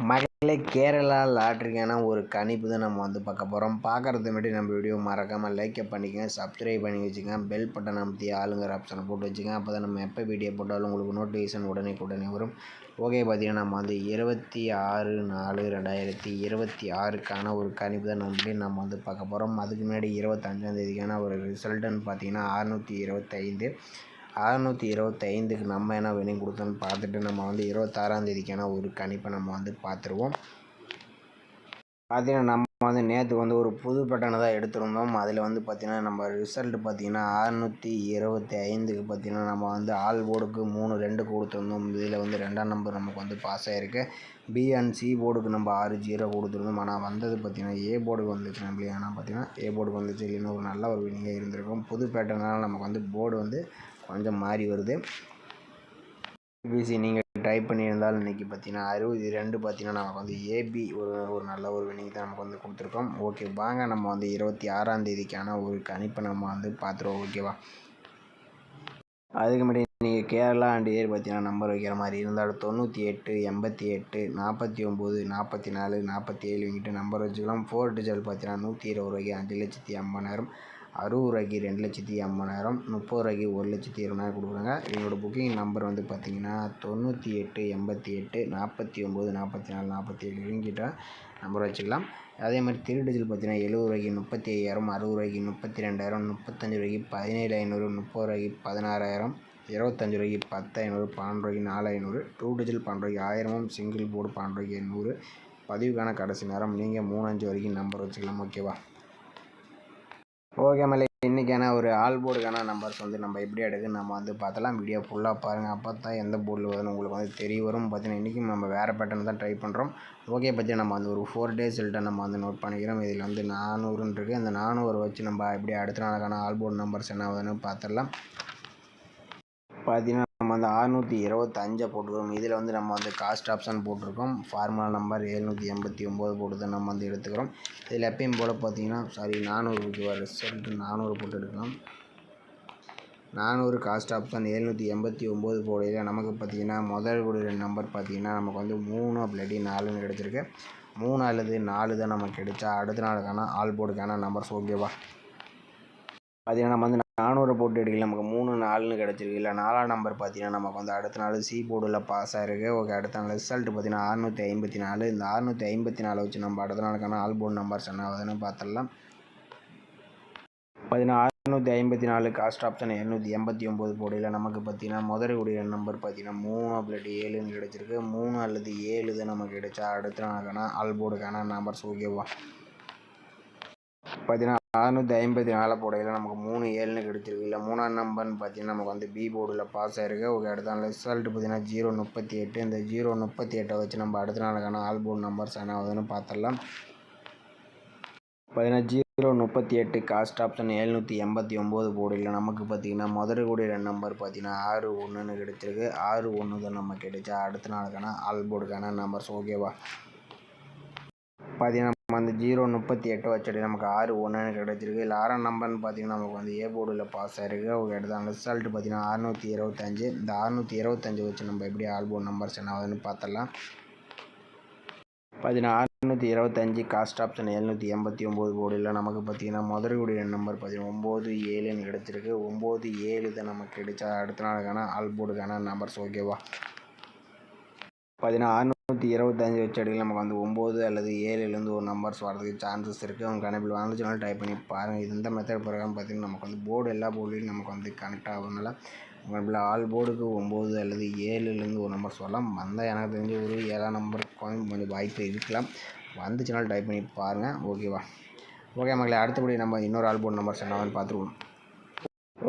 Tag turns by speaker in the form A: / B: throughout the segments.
A: மகளே கேரளா லாட்ரிக்கான ஒரு கணிப்பு தான் நம்ம பார்க்க போகிறோம். பார்க்குறது முன்னாடி நம்ம வீடியோ மறக்காமல் லைக் பண்ணிக்கங்க, சப்ஸ்கிரைப் பண்ணி வச்சுக்கங்க, பெல் பட்டன் அமைத்தி ஆளுங்கிற ஆப்ஷனை போட்டு வச்சுக்கங்க. அப்போ தான் நம்ம எப்போ வீடியோ போட்டாலும் உங்களுக்கு நோட்டிஃபிகேஷன் உடனே வரும். ஓகே, பார்த்தீங்கன்னா நம்ம 26/4/2026க்கான ஒரு கணிப்பு தான் நம்ம பார்க்க போகிறோம். அதுக்கு முன்னாடி 25ஆம் ஒரு ரிசல்ட்டுன்னு பார்த்தீங்கன்னா 625க்கு நம்ம என்ன வினிங் கொடுத்தோன்னு பார்த்துட்டு நம்ம 26ஆம் ஒரு கணிப்பை நம்ம பார்த்துருவோம். பார்த்தீங்கன்னா நம்ம நேற்று ஒரு புது பேட்டர்னை தான் எடுத்திருந்தோம். அதில் பார்த்தீங்கன்னா நம்ம ரிசல்ட் பார்த்தீங்கன்னா 625க்கு பார்த்தீங்கன்னா நம்ம ஆல் போர்டுக்கு 3-2 கொடுத்துருந்தோம். இதில் 2ஆம் நம்பர் நமக்கு பாஸ் ஆகிருக்கு. பி அண்ட் சி போர்டுக்கு நம்ம 6-0 கொடுத்துருந்தோம். ஆனால் வந்தது பார்த்தீங்கன்னா ஏ போர்டுக்கு வந்துச்சு நம்மளே. ஆனால் பார்த்தீங்கன்னா ஏ போர்டுக்கு வந்துச்சு. இல்லைன்னா ஒரு நல்ல ஒரு வினிங்காக இருந்திருக்கும். புது பேட்டர்னால் நமக்கு போர்டு கொஞ்சம் மாறி வருது. பிசி நீங்கள் ட்ரை பண்ணியிருந்தால் இன்றைக்கி பார்த்தீங்கன்னா 62 பார்த்தீங்கன்னா நமக்கு ஏபி ஒரு நல்ல ஒரு வினிங் தான் நமக்கு கொடுத்துருக்கோம். ஓகே, வாங்க நம்ம 26ஆம் ஒரு கணிப்பை நம்ம பார்த்துருவோம். ஓகேவா? அதுக்கு முன்னாடி நீங்கள் கேரளா அண்ட் ஏர் பார்த்தீங்கன்னா நம்பர் வைக்கிற மாதிரி இருந்தால் 98, 88, 49, 44, 47 இங்கிட்ட நம்பர் வச்சுக்கலாம். 4 டிஜிட் பார்த்தீங்கன்னா 120 ரூபாய்க்கு 5,50,000, 60 ரூபாய்க்கு 2,50,000, 30 ரூபாய்க்கு 1,20,000 கொடுக்குறாங்க. எங்களோட புக்கிங் நம்பர் பார்த்தீங்கன்னா 98, 88, 49, 44, 47 இவங்கிட்ட நம்பர் வச்சுக்கலாம். அதே மாதிரி 3 டிஜிட் பார்த்தீங்கன்னா 70 ரூபாய்க்கு 35,000, 60 ரூபாய்க்கு 32,000, 35 ரூபாய்க்கு 17,500, 30 ரூபாய்க்கு 16,000, 25 ரூபாய்க்கு 10,500, 12 ரூபாய்க்கு 4,500, 2 டிஜிட் 12 ரூபாய்க்கு 1000, சிங்கிள் போர்டு 12 ரூபாய்க்கு 800. பதிவுக்கான கடைசி நேரம் நீங்கள் 3-5 வரைக்கும் நம்பர் வச்சுக்கலாம். ஓகேவா? ஓகே மேலே, இன்றைக்கான ஒரு ஆல் போர்டுக்கான நம்பர்ஸ் நம்ம எப்படி எடுக்குன்னு நம்ம பார்த்தலாம். வீடியோ ஃபுல்லாக பாருங்கள். அப்போ தான் எந்த போர்டில் வருதுன்னு உங்களுக்கு தெரிய வரும். பார்த்தீங்கன்னா இன்றைக்கும் நம்ம வேறு பேட்டர்ன் தான் ட்ரை பண்ணுறோம். ஓகே, பற்றி நம்ம ஒரு 4 டேஸ் ரிசல்ட்டை நம்ம நோட் பண்ணிக்கிறோம். இதில் 400 இருக்குது. அந்த 400 வச்சு நம்ம எப்படி அடுத்த நாளுக்கான ஆல் போர்டு நம்பர்ஸ் என்ன ஆகுதுன்னு பார்த்துடலாம். பார்த்தீங்கன்னா நம்ம 625 போட்டுக்கிறோம். இதில் நம்ம காஸ்ட் ஆப்ஷன் போட்டிருக்கோம். ஃபார்முலா நம்பர் 789 போட்டு தான் நம்ம எடுத்துக்கிறோம். இதில் எப்பயும் போல் பார்த்தீங்கன்னா 400 ரிசல்ட் 400 போட்டு எடுக்கலாம். 400 காஸ்ட் ஆப்ஷன் 789 போடையில் நமக்கு பார்த்தீங்கன்னா முதல் ஒரு நம்பர் பார்த்தீங்கன்னா நமக்கு 3 அப்படி 4ன்னு கிடச்சிருக்கு. 3 அல்லது 4 தான் நமக்கு கிடைச்சா அடுத்த நாளுக்கான ஆல் போர்டுக்கான நம்பர்ஸ். ஓகேவா? பார்த்தீங்கன்னா நம்ம 400 போட்டு எடுக்கல, நமக்கு 3, 4ன்னு கிடச்சிருக்கு. இல்லை 4ஆம் நம்பர் பார்த்தீங்கன்னா நமக்கு அடுத்த நாள் சி போர்டில் பாஸ் ஆகிருக்கு. ஓகே, அடுத்த நாள் ரிசல்ட் பார்த்தீங்கன்னா 654. இந்த 654 வச்சு நம்ம அடுத்த நாளுக்கான ஆல் போர்டு நம்பர்ஸ் என்ன ஆகுதுன்னு பார்த்துடலாம். பார்த்தீங்கன்னா 654 காஸ்ட் ஆப்ஷன் 789 போர்டில் நமக்கு பார்த்தீங்கன்னா முதலுடைய நம்பர் பார்த்தீங்கன்னா 3 அப்படி 7ன்னு கிடச்சிருக்கு. 3 அல்லது 7 தான் நமக்கு கிடைச்சா அடுத்த நாளுக்கான ஆல் போர்டுக்கான நம்பர்ஸ். ஓகேவா? பார்த்தீங்கன்னா 654 போடையில் நமக்கு 3, 7ன்னு கிடச்சிருக்கு. இல்லை 3ஆம் நம்பர்னு பார்த்தீங்கன்னா நமக்கு பி போர்டில் பாஸ் ஆகிருக்கு. ஓகே, அடுத்த நாள் ரிசல்ட் பார்த்தீங்கன்னா 038. இந்த 038 வச்சு நம்ம அடுத்த நாளுக்கான ஆல் போர்டு நம்பர்ஸ் என்ன ஆகுதுன்னு பார்த்துடலாம். பார்த்தீங்கன்னா 038 காஸ்ட் ஆப்ஷன் 789 போர்டில் நமக்கு பார்த்தீங்கன்னா முதலுடைய நம்பர் பார்த்தீங்கன்னா 61ன்னு கிடச்சிருக்கு. 61 தான் நமக்கு கிடைச்சா அடுத்த நாளுக்கான ஆல் போர்டுக்கான நம்பர்ஸ். ஓகேவா? பார்த்தீங்கன்னா நம்ம 038 வச்சுட்டு நமக்கு 61ன்னு கிடச்சிருக்கு. இல்லை 6ஆம் நம்பர்னு பார்த்தீங்கன்னா நமக்கு ஏ போர்டில் பாஸ் ஆகிருக்கு. ஓகே, அடுத்த ரிசல்ட் பார்த்தீங்கன்னா 625. இந்த 625 வச்சு நம்ம எப்படி ஆல் போர்டு நம்பர்ஸ் என்ன ஆகுதுன்னு பார்த்துடலாம். பார்த்தீங்கன்னா 625 காஸ்ட் ஆப்ஷன் 789 போர்டில் நமக்கு பார்த்தீங்கன்னா முதலுடைய நம்பர் பார்த்தீங்கன்னா 9, 7ன்னு கிடச்சிருக்கு. 9, 7 தான் நமக்கு கிடைச்சா அடுத்த நாளுக்கான ஆல் போர்டுக்கான நம்பர்ஸ். ஓகேவா? பார்த்தீங்கன்னா 625 வச்சு அடிக்கல நமக்கு 9 அல்லது 7லேருந்து ஒரு நம்பர்ஸ் வரதுக்கு சான்சஸ் இருக்குது. அவங்க கணக்கில் வந்துச்சுனாலும் டைப் பண்ணி பாருங்கள். இது இந்த மெத்தட் பிரகாரம் பார்த்தீங்கன்னா நமக்கு போர்டு எல்லா போர்டுலையும் நமக்கு கனெக்ட் ஆகுதுனால உங்கள் ஆல் போர்டுக்கு 9 அல்லது 7லேருந்து ஒரு நம்பர்ஸ் வரலாம். வந்தால் எனக்கு தெரிஞ்ச ஒரு 7ஆம் நம்பர் கொஞ்சம் வாய்ப்பு இருக்கலாம். வந்துச்சுனாலும் டைப் பண்ணி பாருங்கள். ஓகேவா? ஓகே மகளே, அடுத்தபடி நம்ம இன்னொரு ஆல் போர்டு நம்பர்ஸ் என்னன்னு பார்த்துருவோம்.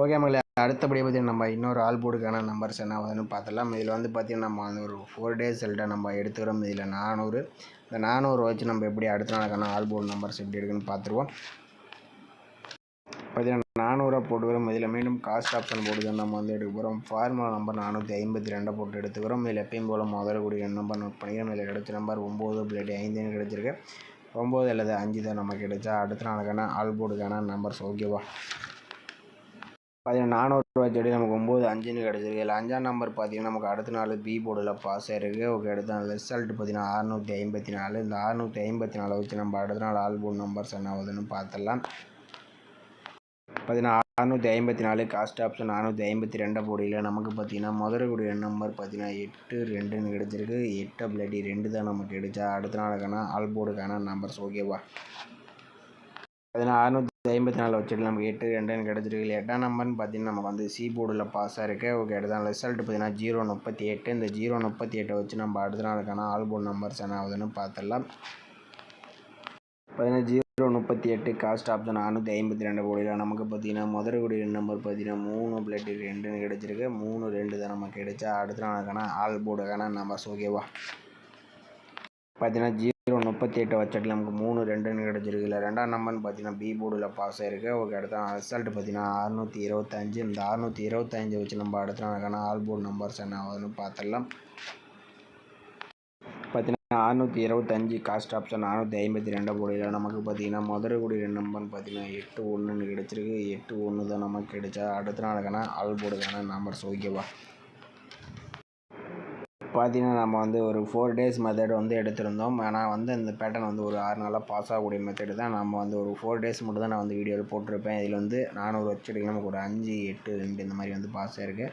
A: ஓகே மகளே, அடுத்தபடி பார்த்தீங்கன்னா நம்ம இன்னொரு ஆல் போர்டுக்கான நம்பர்ஸ் என்ன ஆகுதுன்னு பார்த்துடலாம். இதில் பார்த்தீங்கன்னா நம்ம ஒரு 4 டேஸ் ரிசல்ட்டை நம்ம எடுத்துக்கிறோம். இதில் 400. இந்த 400 வச்சு நம்ம எப்படி அடுத்த நாளுக்கான ஆல் போர்டு நம்பர்ஸ் எப்படி எடுக்குன்னு பார்த்துருவோம். பார்த்தீங்கன்னா 400 போட்டுக்கிறோம். இதில் மீண்டும் காஸ்ட் ஆப்ஷன் போட்டு தான் நம்ம எடுக்க போகிறோம். ஃபார்முலா நம்பர் 452 போட்டு எடுத்துக்கிறோம். இதில் எப்பயும் போல் முதல்கூடிய நம்பர் நோட் பண்ணிக்கிறோம். இதில் கிடைச்ச நம்பர் 9/5ன்னு கிடச்சிருக்கு. 9 அல்லது 5 தான் நமக்கு கிடைச்சா அடுத்த நாளுக்கான ஆல் போர்டுக்கான நம்பர்ஸ். ஓகேவா? பார்த்தீங்கன்னா 400 செடி நமக்கு 9 5ன்னு கிடச்சிருக்கு. இதில் 5ஆம் நம்பர் பார்த்தீங்கன்னா நமக்கு அடுத்த நாள் பி போர்டில் பாஸ் ஆகிருக்கு. ஓகே, அடுத்த ரிசல்ட் பார்த்தீங்கன்னா 654. இந்த 654 வச்சு நம்ம அடுத்த நாள் ஆல் போர்டு நம்பர்ஸ் என்ன ஆகுதுன்னு பார்த்துடலாம். பார்த்தீங்கன்னா 654 காஸ்ட் ஆப்ஷன் 452 போடியில் நமக்கு பார்த்தீங்கன்னா முதல்கூடிய நம்பர் பார்த்தீங்கன்னா 8 2ன்னு கிடச்சிருக்கு. 8 பிளடி 2 தான் நமக்கு கிடைச்சா அடுத்த நாளுக்கான ஆல் போர்டுக்கான நம்பர்ஸ். ஓகேவா, பார்த்தீங்கன்னா 654 வச்சுட்டு நமக்கு 8 2ன்னு கிடச்சிருக்கு. 8ஆம் நம்பர்னு பார்த்தீங்கன்னா நமக்கு வந்து சி போர்டில் பாஸ் ஆகிருக்கு. ஓகே, அடுத்த ரிசல்ட் பார்த்தீங்கன்னா 038. இந்த 038 வச்சு நம்ம அடுத்த நாளுக்கான ஆல் போர்டு நம்பர்ஸ் என்ன ஆகுதுன்னு பார்த்துடலாம். பார்த்தீங்கன்னா 038 காஸ்ட் ஆப்ஷன் 452 போடியில் நமக்கு பார்த்தீங்கன்னா முதல்கூடிய நம்பர் பார்த்தீங்கன்னா 3 பிளட் 2ன்னு கிடச்சிருக்கு. 3 2 தான் நமக்கு கிடைச்சா அடுத்த நாளுக்கான ஆல் போர்டுக்கான நம்பர்ஸ். ஓகேவா, பார்த்தீங்கன்னா 038 வச்சுட்டு நமக்கு 3 2ன்னு கிடச்சிருக்கு. இல்லை 2ஆம் நம்பர்னு பார்த்தீங்கன்னா பி போர்டில் பாஸ் ஆகிருக்கு. ஓகே, அடுத்த ரிசல்ட் பார்த்தீங்கன்னா 625. இந்த 625 வச்சு நம்ம அடுத்த நாளுக்கான ஆல் போர்டு நம்பர்ஸ் என்ன ஆகுதுன்னு பார்த்துடலாம். பார்த்தீங்கன்னா 625 காஸ்ட் ஆப்ஷன் 452 போடியில் நமக்கு பார்த்தீங்கன்னா முதல்கூடிய நம்பர்னு பார்த்தீங்கன்னா 8 1ன்னு கிடச்சிருக்கு. 8 1 தான் நமக்கு கிடைச்சா அடுத்த நாளுக்கான ஆல் போர்டுக்கான நம்பர்ஸ். ஓகேவா, பார்த்தீங்கன்னா நம்ம வந்து ஒரு 4 days மெத்தட் வந்து எடுத்திருந்தோம். ஆனால் வந்து இந்த பேட்டர்ன் வந்து ஒரு 6 நாளாக பாஸ் ஆகக்கூடிய மெத்தடு தான். நம்ம வந்து ஒரு 4 days மட்டும் தான் நான் வந்து வீடியோவில் போட்டிருப்பேன். இதில் வந்து 400 வச்சுட்டு நமக்கு ஒரு 5 8 2 இந்த மாதிரி வந்து பாஸ் ஆகிருக்கு.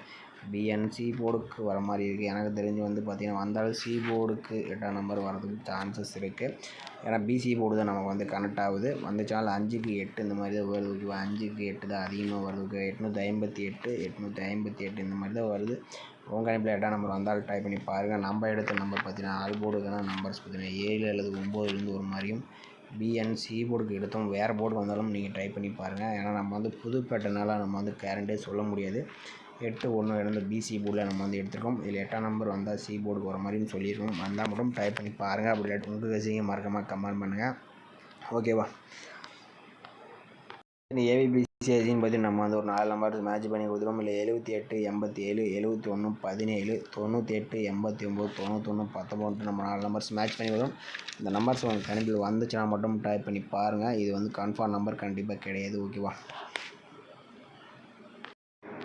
A: பிஎன்சி போர்டுக்கு வர மாதிரி இருக்குது. எனக்கு தெரிஞ்சு வந்து பார்த்திங்கன்னா வந்தாலும் சி போர்டுக்கு 8ஆம் நம்பர் வரதுக்கு சான்சஸ் இருக்குது. ஏன்னா பிசி போர்டு தான் நமக்கு வந்து கனெக்ட் ஆகுது. வந்துச்சாலும் 5க்கு 8 இந்த மாதிரி தான் வருது. 5க்கு 8 தான் அதிகமாக வருது. 858 858 இந்த மாதிரி தான் வருது. உங்கள் கணிப்பில் 8ஆம் நம்பர் வந்தாலும் ட்ரை பண்ணி பாருங்கள். நம்ம எடுத்த நம்பர் பார்த்தீங்கன்னா ஆல் போர்டுக்கான நம்பர்ஸ் பார்த்தீங்கன்னா 7 அல்லது 9லேருந்து ஒரு மாதிரியும் பிஎன்சி போர்டுக்கு எடுத்தோம். வேறு போர்டுக்கு வந்தாலும் நீங்கள் ட்ரை பண்ணி பாருங்கள். ஏன்னா நம்ம வந்து புது பேட்டர்னால நம்ம வந்து கேரண்டே சொல்ல முடியாது. 8 1 இருந்து பிசி போர்டில் நம்ம வந்து எடுத்துருக்கோம். இதில் 8ஆம் நம்பர் வந்தால் சி போர்டுக்கு வர மாதிரின்னு சொல்லியிருக்கோம். வந்தால் மட்டும் ட்ரை பண்ணி பாருங்கள். அப்படி இல்லாட்டி உங்கள் கசிங்க மறக்காமல் கமெண்ட் பண்ணுங்கள். ஓகேவா, இந்த ஏபிபிசிஐசின்னு பற்றி நம்ம வந்து ஒரு 4 நம்பர் மேட்ச் பண்ணி கொடுத்துருவோம். இல்லை 78 87 71 17 98 89 91 19 நம்ம 4 நம்பர்ஸ் மேட்ச் பண்ணி கொடுத்தோம். இந்த நம்பர்ஸ் உங்கள் கணிப்பில் வந்துச்சுன்னா மட்டும் டைப் பண்ணி பாருங்கள். இது வந்து கன்ஃபார்ம் நம்பர் கண்டிப்பாக கிடையாது. ஓகேவா,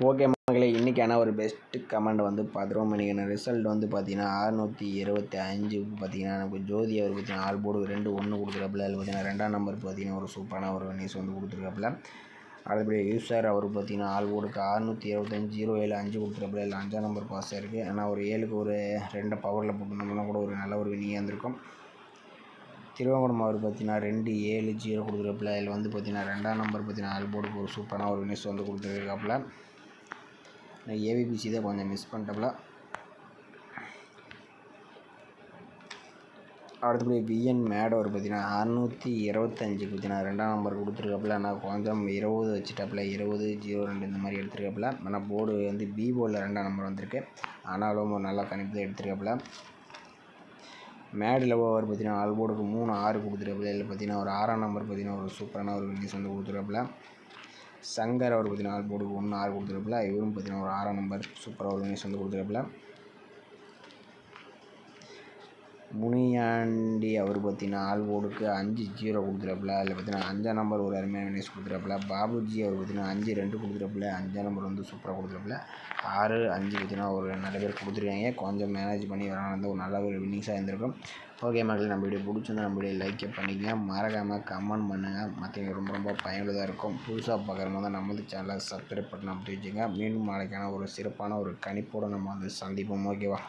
A: ஓகே மகளே, இன்றைக்கான ஒரு பெஸ்ட்டு கமெண்ட் வந்து பார்த்துருவோம். இன்றைக்கான ரிசல்ட் வந்து பார்த்தீங்கன்னா 625 பார்த்தீங்கன்னா நமக்கு ஜோதி அவர் பார்த்தீங்கன்னா ஆல் போர்டு 2 1 கொடுக்குறப்பில். அதில் பார்த்தீங்கன்னா 2ஆம் நம்பர் பார்த்தீங்கன்னா ஒரு சூப்பரான ஒரு நியூஸ் வந்து கொடுத்துருக்காப்புல. அதுபடி யூஸர் அவர் பார்த்தீங்கன்னா ஆல் போர்டுக்கு 625 07 5 கொடுக்குறப்பில். இல்லை 5ஆம் நம்பர் பாஸ் ஆகிருக்கு. ஆனால் ஒரு 7க்கு ஒரு 2 பவரில் போட்டுருந்தோம்னா கூட ஒரு நல்ல ஒரு வினியாக இருந்திருக்கும். திருவங்கடம் அவர் பார்த்தீங்கன்னா 2 7 0 கொடுக்குறப்பில். அதில் வந்து பார்த்தீங்கன்னா 2ஆம் நம்பர் பார்த்தீங்கன்னா ஆல் போர்டுக்கு ஒரு சூப்பரான ஒரு நியூஸ் வந்து கொடுத்துருக்காப்புல. ஏபிபிசி தான் கொஞ்சம் மிஸ் பண்ணிட்டப்பல. அடுத்தபடி பிஎன் மேட் ஒரு பார்த்தீங்கன்னா 625 பார்த்தீங்கன்னா 2ஆம் நம்பர் கொடுத்துருக்காப்புல. ஆனால் கொஞ்சம் 20 வச்சுட்டாப்புல. 20 02 இந்த மாதிரி எடுத்துருக்காப்புல. ஆனால் போர்டு வந்து பி போர்டில் 2ஆம் நம்பர் வந்திருக்கு. ஆனாலும் ஒரு நல்ல கணிப்பு தான் எடுத்துருக்காப்புல. மேடில் ஓவர் பார்த்தீங்கன்னா ஆல் போர்டுக்கு 3 6 கொடுத்துருக்காப்புல. இல்லை பார்த்தீங்கன்னா ஒரு 6ஆம் நம்பர் பார்த்தீங்கன்னா ஒரு சூப்பரான ஒரு நியூஸ் வந்து கொடுத்துருக்காப்புல. சங்கர் அவர் பார்த்தீங்கன்னா ஆல் போர்டுக்கு 1 6 கொடுத்துருப்பில். இவரும் பார்த்தீங்கன்னா ஒரு 6ஆம் நம்பர் சூப்பராக ஒரு நியூஸ் வந்து கொடுத்துருப்பில். முனியாண்டி அவர் பார்த்தீங்கன்னா ஆல் போர்டுக்கு 5 0 கொடுத்துருப்பில். அதில் பார்த்தீங்கன்னா 5ஆம் நம்பர் ஒரு அருமையான நியூஸ் கொடுத்துருப்பில். பாபுஜி அவர் பார்த்தீங்கன்னா 5 2 கொடுத்துருப்பில். 5ஆம் நம்பர் வந்து சூப்பராக கொடுத்துருப்பில். 6 5 பார்த்தீங்கன்னா ஒரு நிறைய பேர் கொடுத்துருக்காங்க. கொஞ்சம் மேனேஜ் பண்ணி வரணும் ஒரு நல்ல ஒரு வின்னிங்ஸாக இருந்திருக்கும். ஓகே மக்கள், நம்ம வீடியோ பிடிச்சிருந்தா நம்ம வீடியோ லைக் பண்ணிக்கங்க. மறக்காமல் கமெண்ட் பண்ணுங்கள். மற்றவங்க ரொம்ப ரொம்ப பயனுள்ளதாக இருக்கும். புதுசாக பார்க்குற மாதிரி நம்மளது சேனலை சப்ஸ்கிரைப் பண்ணி அப்படி வச்சுங்க. மீண்டும் நாளைக்கான ஒரு சிறப்பான ஒரு கணிப்போடு நம்ம வந்து சந்திப்போம். ஓகேவா.